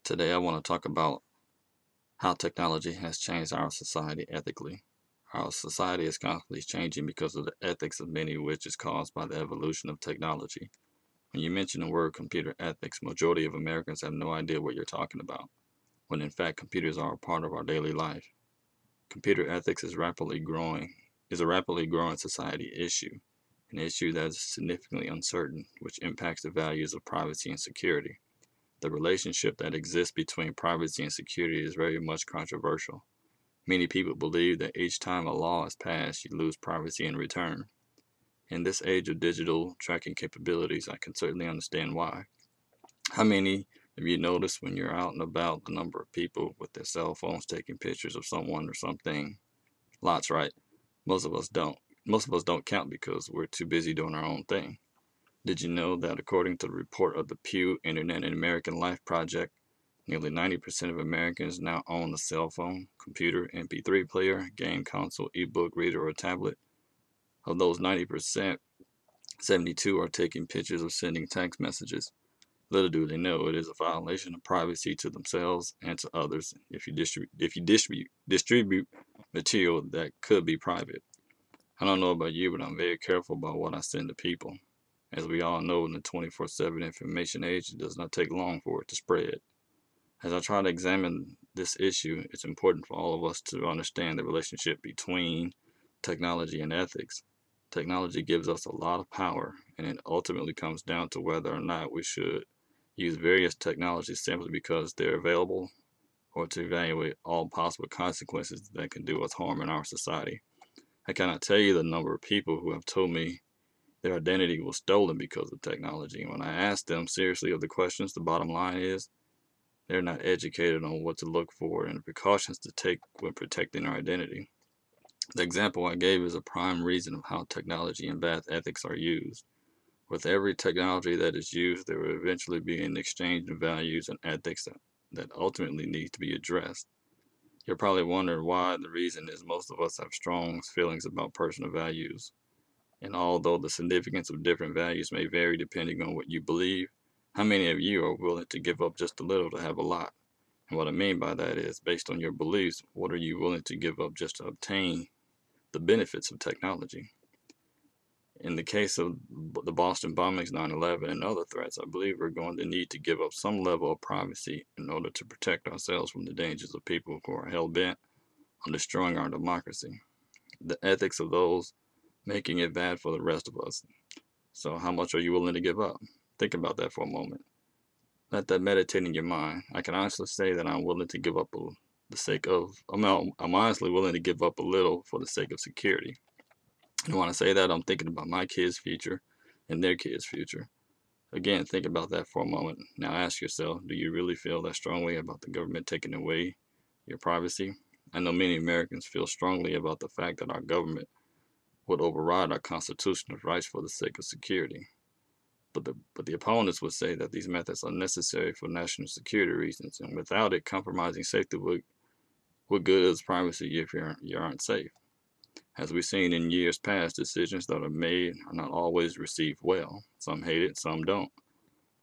Today, I want to talk about how technology has changed our society ethically. Our society is constantly changing because of the ethics of many, which is caused by the evolution of technology. When you mention the word computer ethics, majority of Americans have no idea what you're talking about, when in fact computers are a part of our daily life. Computer ethics is a rapidly growing society issue, an issue that is significantly uncertain, which impacts the values of privacy and security. The relationship that exists between privacy and security is very much controversial. Many people believe that each time a law is passed, you lose privacy in return. In this age of digital tracking capabilities, I can certainly understand why. How many of you notice when you're out and about the number of people with their cell phones taking pictures of someone or something? Lots, right? Most of us don't. Most of us don't count because we're too busy doing our own thing. Did you know that according to the report of the Pew Internet and American Life Project, nearly 90% of Americans now own a cell phone, computer, MP3 player, game console, ebook reader, or tablet? Of those 90%, 72 are taking pictures or sending text messages. Little do they know it is a violation of privacy to themselves and to others if you distribute material that could be private. I don't know about you, but I'm very careful about what I send to people. As we all know, in the 24/7 information age, it does not take long for it to spread. As I try to examine this issue, it's important for all of us to understand the relationship between technology and ethics. Technology gives us a lot of power, and it ultimately comes down to whether or not we should use various technologies simply because they're available or to evaluate all possible consequences that can do us harm in our society. I cannot tell you the number of people who have told me their identity was stolen because of technology. And when I ask them seriously of the questions, the bottom line is they're not educated on what to look for and the precautions to take when protecting our identity. The example I gave is a prime reason of how technology and bad ethics are used. With every technology that is used, there will eventually be an exchange of values and ethics that ultimately need to be addressed. You're probably wondering why. The reason is most of us have strong feelings about personal values. And although the significance of different values may vary depending on what you believe, how many of you are willing to give up just a little to have a lot? And what I mean by that is, based on your beliefs, what are you willing to give up just to obtain the benefits of technology? In the case of the Boston bombings, 9/11, and other threats, I believe we're going to need to give up some level of privacy in order to protect ourselves from the dangers of people who are hell bent on destroying our democracy. The ethics of those making it bad for the rest of us. So, how much are you willing to give up? Think about that for a moment. Let that meditate in your mind. I can honestly say that I'm willing to give up the sake of, I'm honestly willing to give up a little for the sake of security. And when I say that, I'm thinking about my kids' future and their kids' future. Again, think about that for a moment. Now ask yourself, do you really feel that strongly about the government taking away your privacy? I know many Americans feel strongly about the fact that our government would override our constitutional rights for the sake of security. But the opponents would say that these methods are necessary for national security reasons, and without it, compromising safety would good is privacy if you aren't safe. As we've seen in years past, decisions that are made are not always received well. Some hate it, some don't.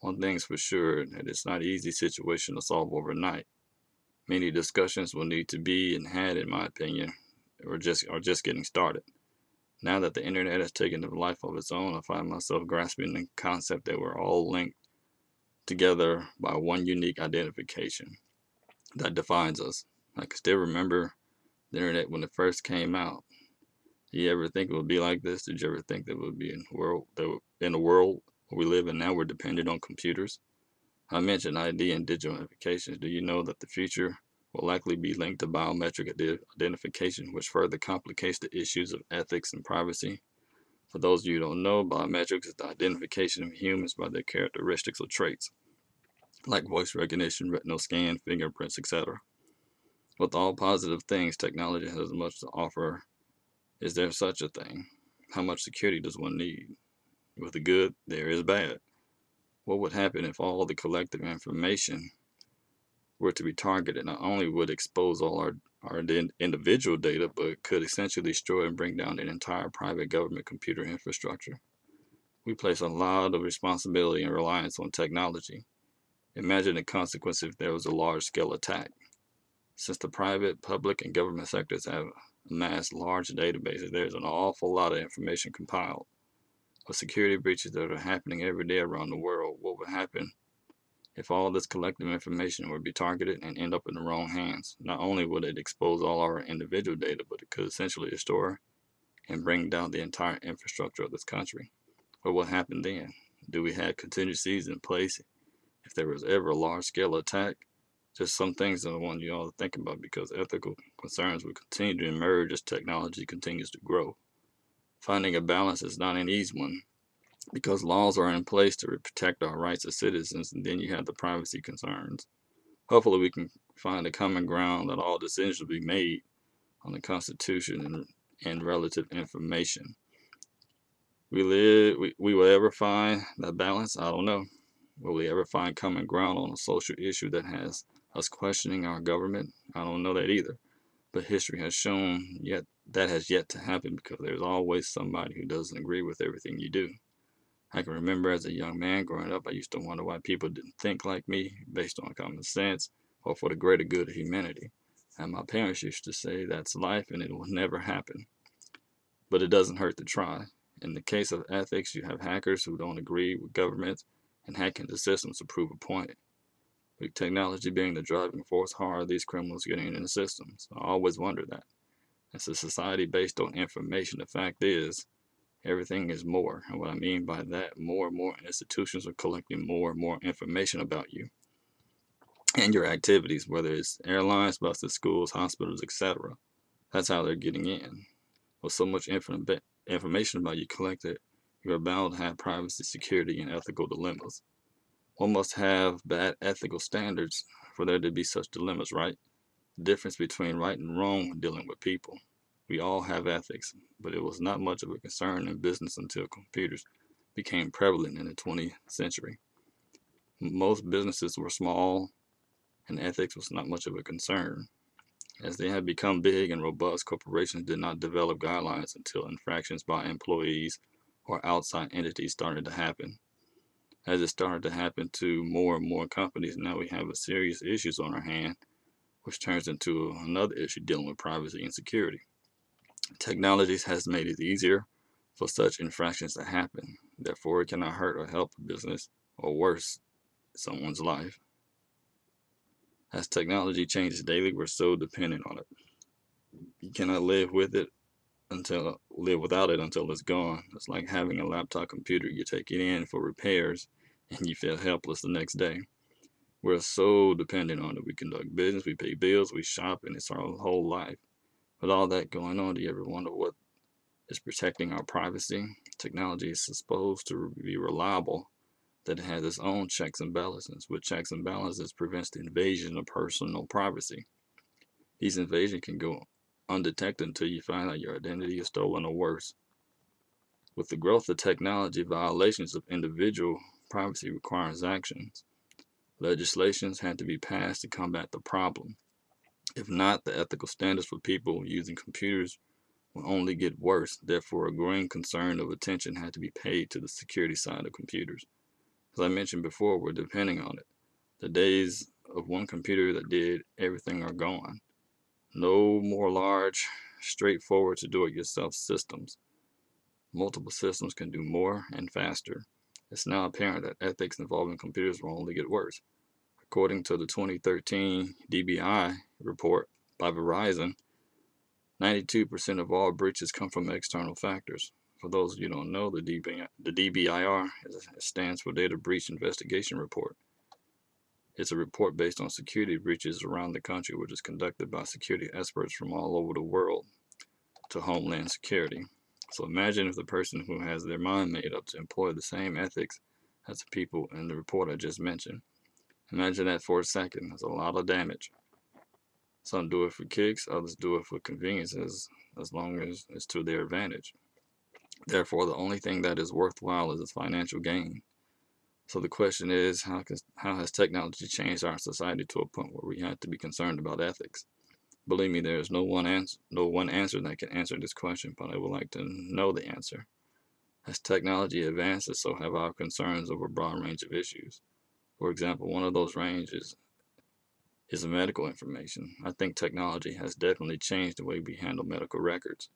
One thing's for sure, that it's not an easy situation to solve overnight. Many discussions will need to be and had, in my opinion, or just getting started. Now that the internet has taken a life of its own, I find myself grasping the concept that we're all linked together by one unique identification that defines us. I can still remember the internet when it first came out. Did you ever think it would be like this? Did you ever think that it would be in a world we live in now, we're dependent on computers? I mentioned ID and digital identifications. Do you know that the future will likely be linked to biometric identification, which further complicates the issues of ethics and privacy? For those of you who don't know, biometrics is the identification of humans by their characteristics or traits, like voice recognition, retinal scan, fingerprints, etc. With all positive things, technology has much to offer. Is there such a thing? How much security does one need? With the good, there is bad. What would happen if all the collective information were to be targeted? Not only would expose all our individual data, but could essentially destroy and bring down an entire private government computer infrastructure. We place a lot of responsibility and reliance on technology, Imagine the consequence if there was a large-scale attack. Since the private, public, and government sectors have amassed large databases, there's an awful lot of information compiled. With security breaches that are happening every day around the world, what would happen if all this collective information would be targeted and end up in the wrong hands? Not only would it expose all our individual data, but it could essentially destroy and bring down the entire infrastructure of this country. What would happen then? Do we have contingencies in place if there was ever a large-scale attack? Just some things that I want you all to think about, because ethical concerns will continue to emerge as technology continues to grow. Finding a balance is not an easy one, because laws are in place to protect our rights as citizens, and then you have the privacy concerns. Hopefully we can find a common ground that all decisions will be made on the Constitution and relative information. We will ever find that balance? I don't know. Will we ever find common ground on a social issue that has us questioning our government? I don't know that either. But history has shown that has yet to happen, because there's always somebody who doesn't agree with everything you do. I can remember as a young man growing up, I used to wonder why people didn't think like me based on common sense or for the greater good of humanity. And my parents used to say that's life and it will never happen. But it doesn't hurt to try. In the case of ethics, you have hackers who don't agree with governments and hacking the systems to prove a point. With technology being the driving force, how are these criminals getting in the systems? I always wonder that. It's a society based on information. The fact is, everything is more. And what I mean by that, more and more institutions are collecting more and more information about you and your activities, whether it's airlines, buses, schools, hospitals, etc. That's how they're getting in. With so much information about you collected, you're bound to have privacy, security, and ethical dilemmas. One must have bad ethical standards for there to be such dilemmas, right? The difference between right and wrong when dealing with people. We all have ethics, but it was not much of a concern in business until computers became prevalent in the 20th century. Most businesses were small, and ethics was not much of a concern. As they had become big and robust, corporations did not develop guidelines until infractions by employees or outside entities started to happen. As it started to happen to more and more companies, now we have a serious issues on our hand, which turns into another issue dealing with privacy and security. Technology has made it easier for such infractions to happen. Therefore, it cannot hurt or help a business, or worse, someone's life. As technology changes daily, we're so dependent on it. You cannot live without it until it's gone. It's like having a laptop computer. You take it in for repairs and you feel helpless the next day. We're so dependent on it. We conduct business, we pay bills, we shop, and it's our whole life. With all that going on, do you ever wonder what is protecting our privacy? Technology is supposed to be reliable, that it has its own checks and balances. With checks and balances prevents the invasion of personal privacy. These invasions can go undetected until you find out your identity is stolen, or worse. With the growth of technology, violations of individual privacy requires actions. Legislations had to be passed to combat the problem. If not, the ethical standards for people using computers will only get worse. Therefore, a growing concern of attention had to be paid to the security side of computers. As I mentioned before, we're depending on it. The days of one computer that did everything are gone. No more large, straightforward to do it yourself systems. Multiple systems can do more and faster. It's now apparent that ethics involving computers will only get worse. According to the 2013 DBI report by Verizon, 92% of all breaches come from external factors. For those of you who don't know, the DBIR stands for Data Breach Investigation Report. It's a report based on security breaches around the country, which is conducted by security experts from all over the world to Homeland Security. So imagine if the person who has their mind made up to employ the same ethics as the people in the report I just mentioned. Imagine that for a second. That's a lot of damage. Some do it for kicks, others do it for conveniences, as long as it's to their advantage. Therefore, the only thing that is worthwhile is its financial gain. So the question is, how has technology changed our society to a point where we have to be concerned about ethics? Believe me, there is no one answer that can answer this question, but I would like to know the answer. As technology advances, so have our concerns over a broad range of issues. For example, one of those ranges is medical information. I think technology has definitely changed the way we handle medical records.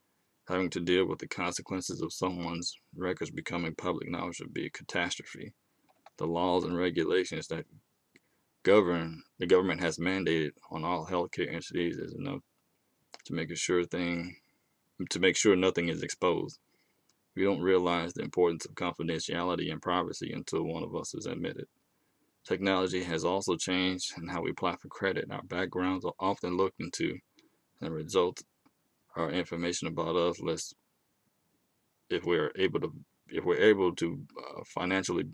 Having to deal with the consequences of someone's records becoming public knowledge would be a catastrophe. The laws and regulations that govern the government has mandated on all healthcare entities is enough to make sure nothing is exposed. We don't realize the importance of confidentiality and privacy until one of us is admitted. Technology has also changed in how we apply for credit. Our backgrounds are often looked into, and the result are information about us less if we're able to financially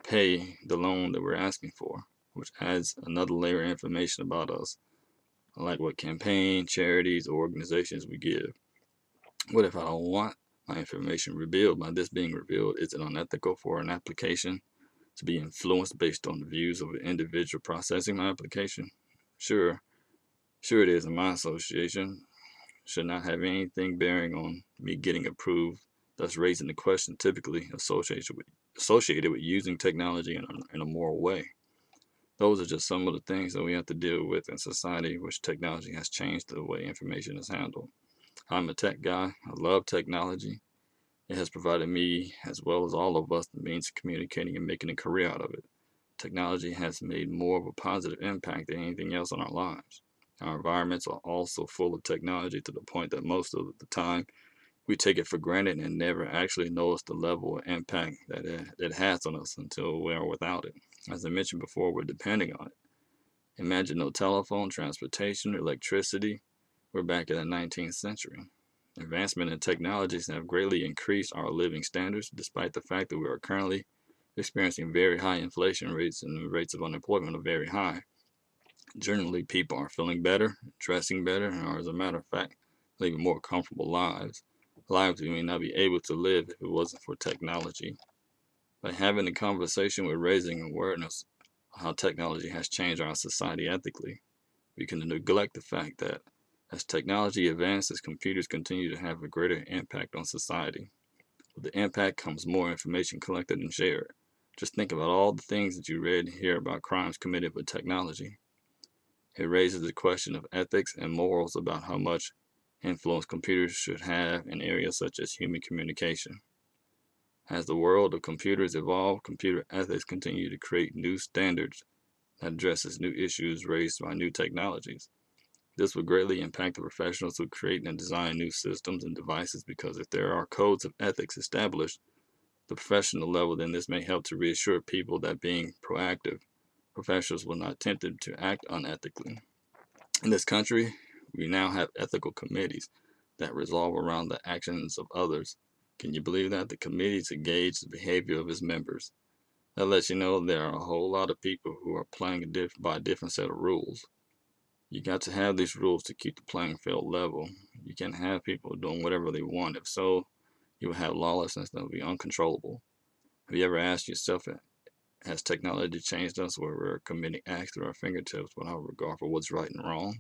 pay the loan that we're asking for, which adds another layer of information about us, like what campaign, charities, or organizations we give. What if I don't want my information revealed? By this being revealed, is it unethical for an application to be influenced based on the views of an individual processing my application? Sure, it is. In my association, should not have anything bearing on me getting approved, thus raising the question typically associated with using technology in a moral way. Those are just some of the things that we have to deal with in society, which technology has changed the way information is handled. I'm a tech guy. I love technology. It has provided me, as well as all of us, the means of communicating and making a career out of it. Technology has made more of a positive impact than anything else on our lives. Our environments are also full of technology to the point that most of the time we take it for granted and never actually notice the level of impact that it has on us until we are without it. As I mentioned before, we're depending on it. Imagine no telephone, transportation, electricity. We're back in the 19th century. Advancement in technologies have greatly increased our living standards, despite the fact that we are currently experiencing very high inflation rates and the rates of unemployment are very high. Generally, people are feeling better, dressing better, or as a matter of fact, living more comfortable lives. Lives we may not be able to live if it wasn't for technology. By having a conversation, we're raising awareness of how technology has changed our society ethically. We can neglect the fact that as technology advances, computers continue to have a greater impact on society. With the impact comes more information collected and shared. Just think about all the things that you read and hear about crimes committed with technology. It raises the question of ethics and morals about how much influence computers should have in areas such as human communication. As the world of computers evolve, computer ethics continue to create new standards that addresses new issues raised by new technologies. This will greatly impact the professionals who create and design new systems and devices because if there are codes of ethics established at the professional level, then this may help to reassure people that being proactive, professionals will not tempt them to act unethically. In this country, we now have ethical committees that revolve around the actions of others. Can you believe that? The committees gauge the behavior of its members. That lets you know there are a whole lot of people who are playing by a different set of rules. You got to have these rules to keep the playing field level. You can't have people doing whatever they want. If so, you will have lawlessness that will be uncontrollable. Have you ever asked yourself, has technology changed us where we're committing acts through our fingertips without regard for what's right and wrong?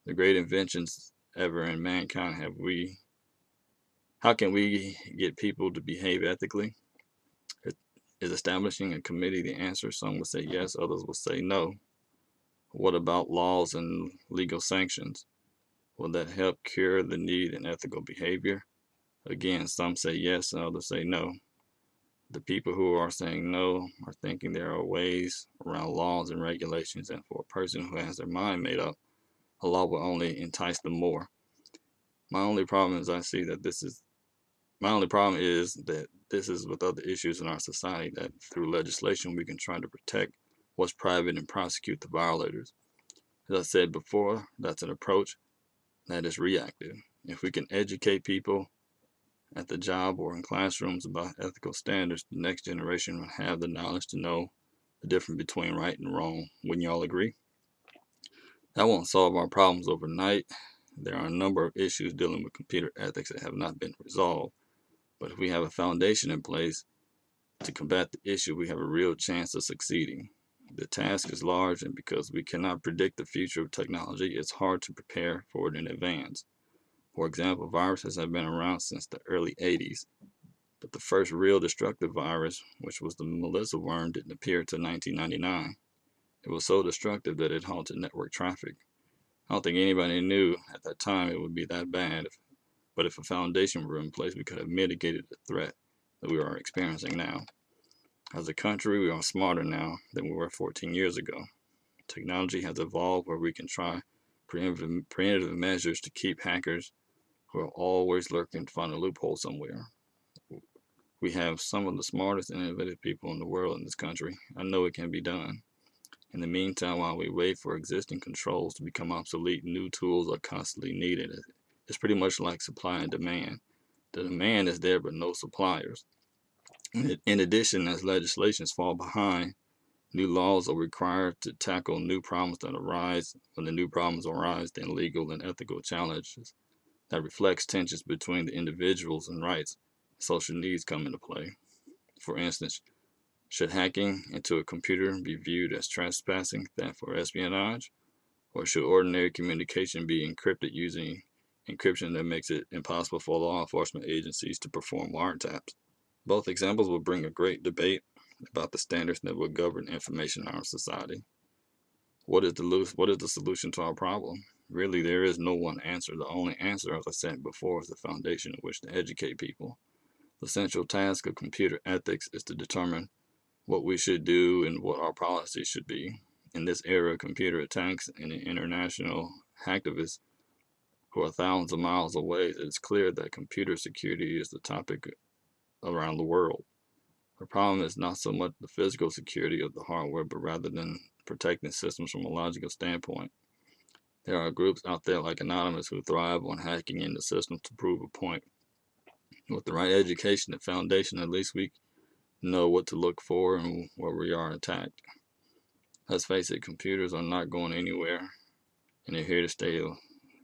The great inventions ever in mankind how can we get people to behave ethically? Is establishing a committee the answer? Some will say yes, others will say no. What about laws and legal sanctions? Will that help cure the need in ethical behavior? Again, some say yes and others say no. The people who are saying no are thinking there are ways around laws and regulations, and for a person who has their mind made up, a law will only entice them more. My only problem is that this is with other issues in our society that through legislation we can try to protect what's private and prosecute the violators. As I said before, that's an approach that is reactive. If we can educate people at the job or in classrooms about ethical standards, the next generation will have the knowledge to know the difference between right and wrong. Wouldn't y'all agree? That won't solve our problems overnight. There are a number of issues dealing with computer ethics that have not been resolved. But if we have a foundation in place to combat the issue, we have a real chance of succeeding. The task is large, and because we cannot predict the future of technology, it's hard to prepare for it in advance. For example, viruses have been around since the early 80s. But the first real destructive virus, which was the Melissa worm, didn't appear until 1999. It was so destructive that it halted network traffic. I don't think anybody knew at that time it would be that bad, but if a foundation were in place, we could have mitigated the threat that we are experiencing now. As a country, we are smarter now than we were 14 years ago. Technology has evolved where we can try preemptive measures to keep hackers who are always lurking to find a loophole somewhere. We have some of the smartest and innovative people in the world in this country. I know it can be done. In the meantime, while we wait for existing controls to become obsolete, new tools are constantly needed. It's pretty much like supply and demand. The demand is there, but no suppliers. In addition, as legislations fall behind, new laws are required to tackle new problems that arise. When the new problems arise, then legal and ethical challenges that reflects tensions between the individuals and rights and social needs come into play. For instance, should hacking into a computer be viewed as trespassing, theft, or espionage? Or should ordinary communication be encrypted using encryption that makes it impossible for law enforcement agencies to perform wiretaps? Both examples will bring a great debate about the standards that will govern information in our society. What is the solution to our problem? Really, there is no one answer. The only answer, as I said before, is the foundation in which to educate people. The central task of computer ethics is to determine what we should do and what our policies should be. In this era of computer attacks and international hacktivists who are thousands of miles away, it is clear that computer security is the topic around the world. The problem is not so much the physical security of the hardware, but rather than protecting systems from a logical standpoint. There are groups out there like Anonymous who thrive on hacking into systems to prove a point. With the right education and foundation, at least we know what to look for and where we are attacked. Let's face it, computers are not going anywhere, and they're here to stay.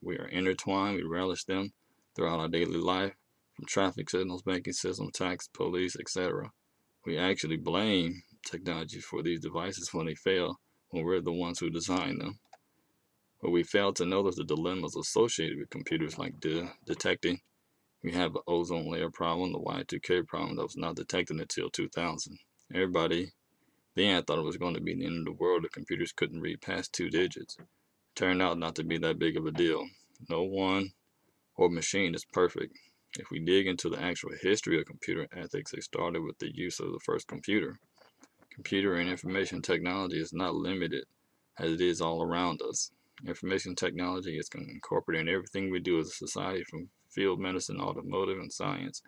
We are intertwined, we relish them throughout our daily life, from traffic signals, banking systems, tax, police, etc. We actually blame technology for these devices when they fail, when we're the ones who design them. But we fail to notice the dilemmas associated with computers, like detecting. We have the ozone layer problem, the Y2K problem that was not detected until 2000. Everybody then thought it was going to be the end of the world if computers couldn't read past 2 digits. It turned out not to be that big of a deal. No one or machine is perfect. If we dig into the actual history of computer ethics, it started with the use of the first computer. Computer and information technology is not limited as it is all around us. Information technology is incorporated in everything we do as a society, from field medicine, automotive, and science.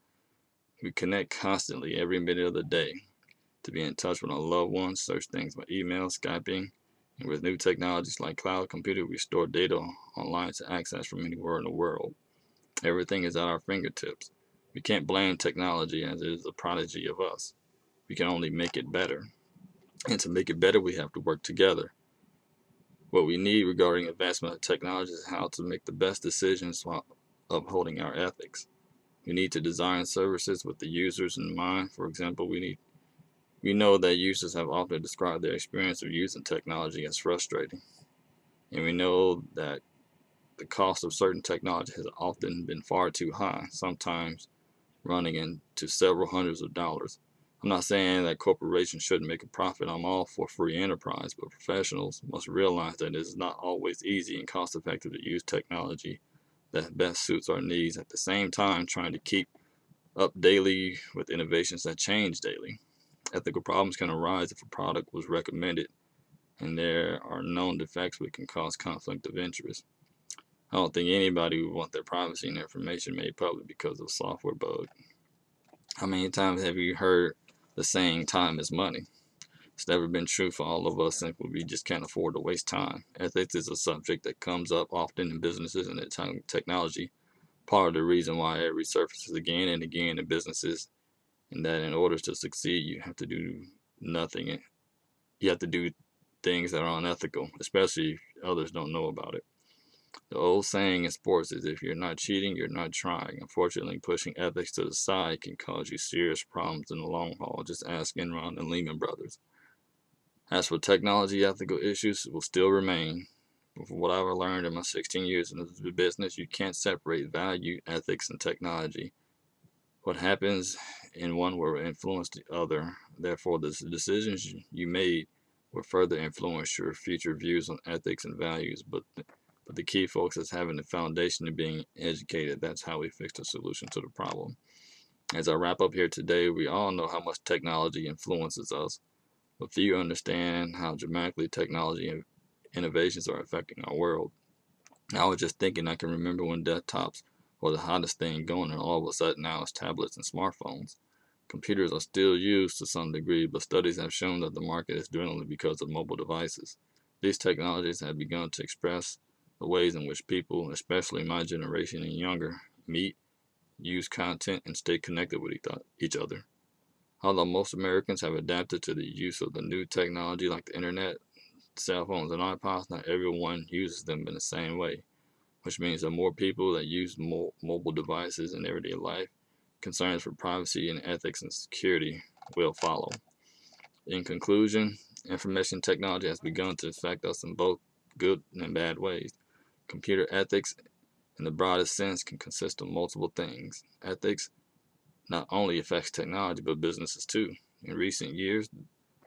We connect constantly every minute of the day to be in touch with our loved ones, search things by email, Skyping, and with new technologies like cloud computing, we store data online to access from anywhere in the world. Everything is at our fingertips. We can't blame technology as it is a prodigy of us. We can only make it better. And to make it better, we have to work together. What we need regarding advancement of technology is how to make the best decisions while upholding our ethics. We need to design services with the users in mind. For example, we know that users have often described their experience of using technology as frustrating. And we know that the cost of certain technology has often been far too high, sometimes running into several hundreds of dollars. I'm not saying that corporations shouldn't make a profit. I'm all for free enterprise, but professionals must realize that it is not always easy and cost effective to use technology that best suits our needs, at the same time trying to keep up daily with innovations that change daily. Ethical problems can arise if a product was recommended and there are known defects which can cause conflict of interest. I don't think anybody would want their privacy and information made public because of a software bug. How many times have you heard the saying, time is money? It's never been true for all of us simply we just can't afford to waste time. Ethics is a subject that comes up often in businesses and in technology. Part of the reason why it resurfaces again and again in businesses, and that in order to succeed, you have to do nothing. You have to do things that are unethical, especially if others don't know about it. The old saying in sports is, if you're not cheating, you're not trying. Unfortunately, pushing ethics to the side can cause you serious problems in the long haul. Just ask Enron and Lehman Brothers. As for technology, ethical issues will still remain. From what I've learned in my 16 years in the business, you can't separate value, ethics, and technology. What happens and one will influence the other. Therefore, the decisions you made will further influence your future views on ethics and values. But the key focus is having the foundation of being educated. That's how we fix the solution to the problem. As I wrap up here today, we all know how much technology influences us, but few understand how dramatically technology and innovations are affecting our world. I was just thinking, I can remember when desktops were the hottest thing going, and all of a sudden now it's tablets and smartphones. Computers are still used to some degree, but studies have shown that the market is dwindling because of mobile devices. These technologies have begun to express the ways in which people, especially my generation and younger, meet, use content, and stay connected with each other. Although most Americans have adapted to the use of the new technology like the internet, cell phones, and iPods, not everyone uses them in the same way, which means that more people that use mobile devices in everyday life, concerns for privacy and ethics and security will follow. In conclusion, information technology has begun to affect us in both good and bad ways. Computer ethics, in the broadest sense, can consist of multiple things. Ethics not only affects technology but businesses too. In recent years,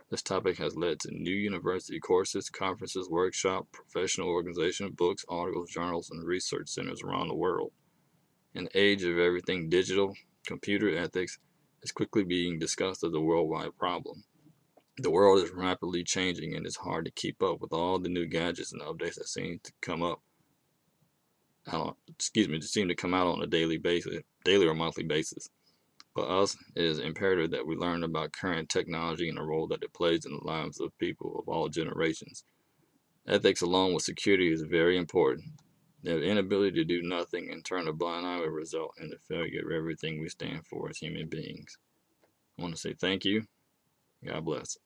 this topic has led to new university courses, conferences, workshops, professional organizations, books, articles, journals, and research centers around the world. In the age of everything digital, computer ethics is quickly being discussed as a worldwide problem. The world is rapidly changing and it's hard to keep up with all the new gadgets and updates that seem to come up. Seem to come out on a daily or monthly basis. For us, it is imperative that we learn about current technology and the role that it plays in the lives of people of all generations. Ethics, along with security, is very important. The inability to do nothing and turn a blind eye will result in the failure of everything we stand for as human beings. I want to say thank you. God bless.